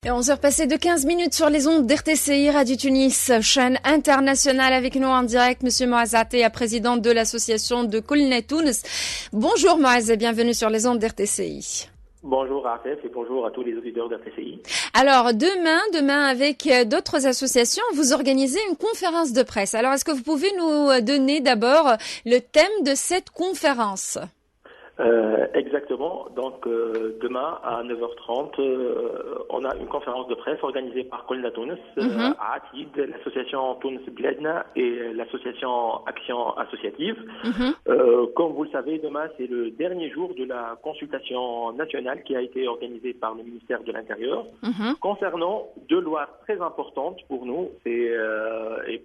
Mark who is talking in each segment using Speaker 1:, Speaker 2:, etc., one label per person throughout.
Speaker 1: Et 11h passées de 15 minutes sur les ondes d'RTCI Radio Tunis, chaîne internationale, avec nous en direct, Monsieur Moaz Atia, président de l'association de Koulna Tunis. Bonjour Moaz et bienvenue sur les ondes d'RTCI.
Speaker 2: Bonjour Afef et bonjour à tous les auditeurs d'RTCI.
Speaker 1: Alors demain avec d'autres associations, vous organisez une conférence de presse. Alors est-ce que vous pouvez nous donner d'abord le thème de cette conférence ?
Speaker 2: Exactement. Donc demain à 9h30, on a une conférence de presse organisée par Koulna Tunis, à Atid, l'association Tunis Bledna et l'association Action Associative. Comme vous le savez, demain c'est le dernier jour de la consultation nationale qui a été organisée par le ministère de l'Intérieur concernant deux lois très importantes pour nous et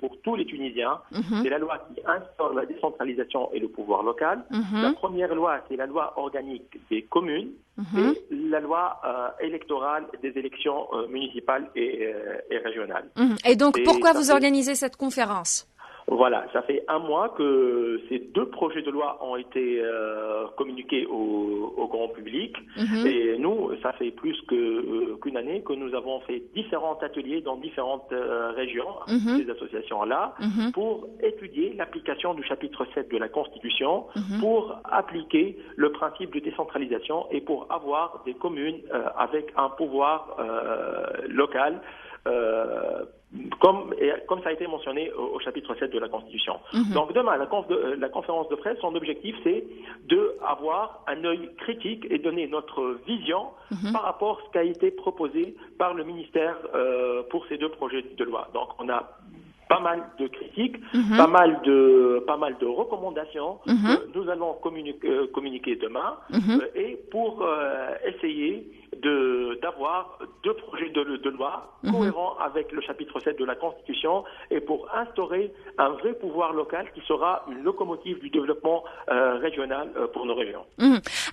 Speaker 2: pour tous les Tunisiens. C'est la loi qui instaure la décentralisation et le pouvoir local. La première loi, c'est la loi organique des communes et la loi électorale des élections municipales et régionales.
Speaker 1: Et donc, pourquoi vous organisez cette conférence ?
Speaker 2: Voilà, ça fait un mois que ces deux projets de loi ont été communiqués au grand public. Et nous, ça fait plus qu'une année que nous avons fait différents ateliers dans différentes régions, ces associations-là, pour étudier l'application du chapitre 7 de la Constitution, pour appliquer le principe de décentralisation et pour avoir des communes avec un pouvoir local comme ça a été mentionné au chapitre 7 de la Constitution. Donc demain, la conférence de presse, son objectif, c'est d'avoir un œil critique et donner notre vision par rapport à ce qui a été proposé par le ministère pour ces deux projets de loi. Donc on a pas mal de critiques, pas mal de recommandations que nous allons communiquer demain et pour essayer d'avoir deux projets de loi cohérents avec le chapitre 7 de la Constitution et pour instaurer un vrai pouvoir local qui sera une locomotive du développement régional pour nos régions.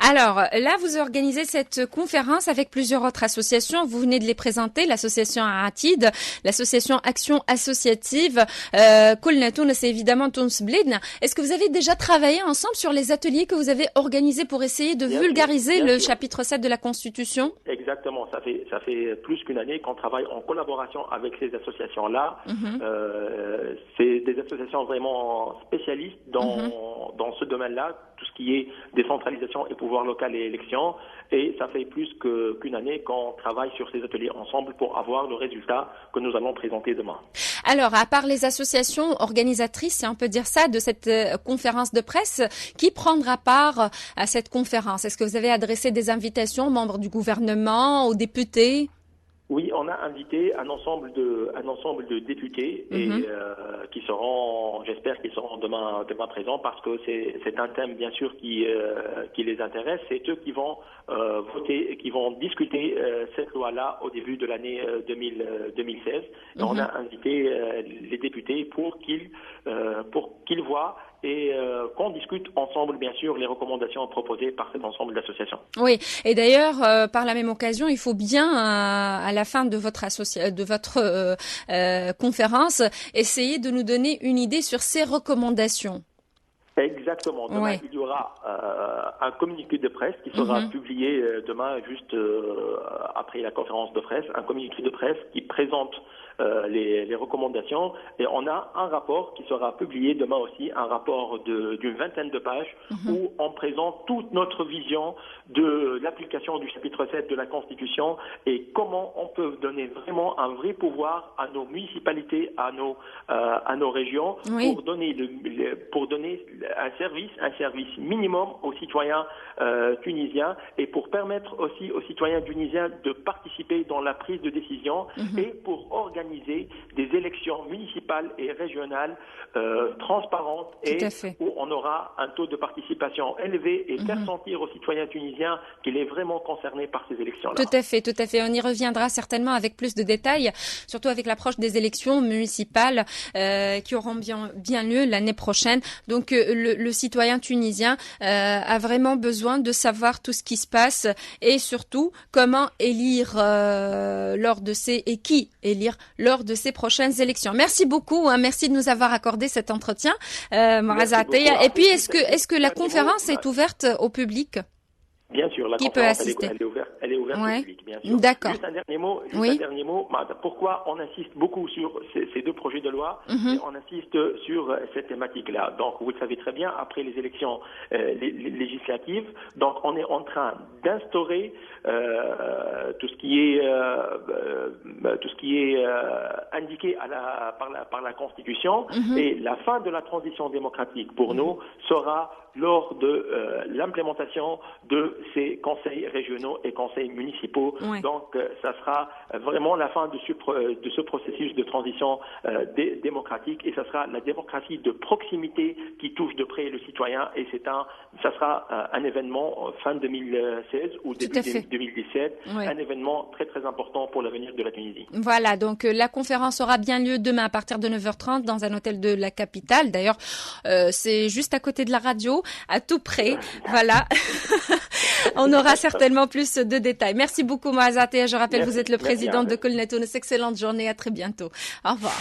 Speaker 1: Alors là, vous organisez cette conférence avec plusieurs autres associations. Vous venez de les présenter, l'association Atid, l'association Action Associative, Koulna Tunis et évidemment Tunis Bledna. Est-ce que vous avez déjà travaillé ensemble sur les ateliers que vous avez organisés pour essayer de vulgariser le chapitre 7 de la Constitution ?
Speaker 2: Exactement, ça fait plus qu'une année qu'on travaille en collaboration avec ces associations-là. C'est des associations vraiment spécialistes dans ce domaine-là, tout ce qui est décentralisation et pouvoir local et élections. Et ça fait plus qu'une année qu'on travaille sur ces ateliers ensemble pour avoir le résultat que nous allons présenter demain.
Speaker 1: Alors, à part les associations organisatrices, si on peut dire ça, de cette conférence de presse, qui prendra part à cette conférence ? Est-ce que vous avez adressé des invitations aux membres du gouvernement, aux députés ?
Speaker 2: Oui, on a invité un ensemble de députés et qui seront, j'espère qu'ils seront demain présents parce que c'est un thème bien sûr qui les intéresse. C'est eux qui vont voter et qui vont discuter cette loi-là au début de l'année 2016. Et on a invité les députés pour qu'ils voient et qu'on discute ensemble, bien sûr, les recommandations proposées par cet ensemble d'associations.
Speaker 1: Oui, et d'ailleurs, par la même occasion, il faut bien, à la fin de votre conférence, essayer de nous donner une idée sur ces recommandations.
Speaker 2: Exactement. Demain, il y aura un communiqué de presse qui sera publié demain, juste après la conférence de presse, un communiqué de presse qui présente les recommandations et on a un rapport qui sera publié demain aussi, un rapport d'une vingtaine de pages où on présente toute notre vision de l'application du chapitre 7 de la Constitution et comment on peut donner vraiment un vrai pouvoir à nos municipalités, à nos régions pour donner un service minimum aux citoyens tunisiens et pour permettre aussi aux citoyens tunisiens de participer dans la prise de décision et pour organiser des élections municipales et régionales transparentes et où on aura un taux de participation élevé et faire sentir aux citoyens tunisiens qu'il est vraiment concerné par ces élections-là.
Speaker 1: Tout à fait. On y reviendra certainement avec plus de détails, surtout avec l'approche des élections municipales qui auront bien lieu l'année prochaine. Donc le citoyen tunisien a vraiment besoin de savoir tout ce qui se passe et surtout comment élire qui élire lors de ces prochaines élections. Merci beaucoup, merci de nous avoir accordé cet entretien, Moaz Atia. Et puis, est-ce que la conférence est ouverte au public?
Speaker 2: Bien sûr, la
Speaker 1: conférence elle est ouverte.
Speaker 2: elle est ouverte au public, bien sûr.
Speaker 1: D'accord.
Speaker 2: Juste un dernier mot. Pourquoi on insiste beaucoup sur ces deux projets de loi et on insiste sur cette thématique-là. Donc, vous le savez très bien, après les élections législatives, donc on est en train d'instaurer tout ce qui est indiqué par la Constitution, et la fin de la transition démocratique pour nous sera lors de l'implémentation de ces conseils régionaux et conseils municipaux. Donc, ça sera vraiment la fin de ce processus de transition démocratique, et ça sera la démocratie de proximité qui touche de près le citoyen, et ça sera un événement fin 2016 ou début 2017, un événement très très important pour l'avenir de la Tunisie.
Speaker 1: Voilà, donc la conférence aura bien lieu demain à partir de 9h30 dans un hôtel de la capitale. D'ailleurs, c'est juste à côté de la radio, à tout près. Voilà. On aura certainement plus de détails. Merci beaucoup, Moazate. Je rappelle, vous êtes le président de Kolna Tunis. Excellente journée. À très bientôt. Au revoir.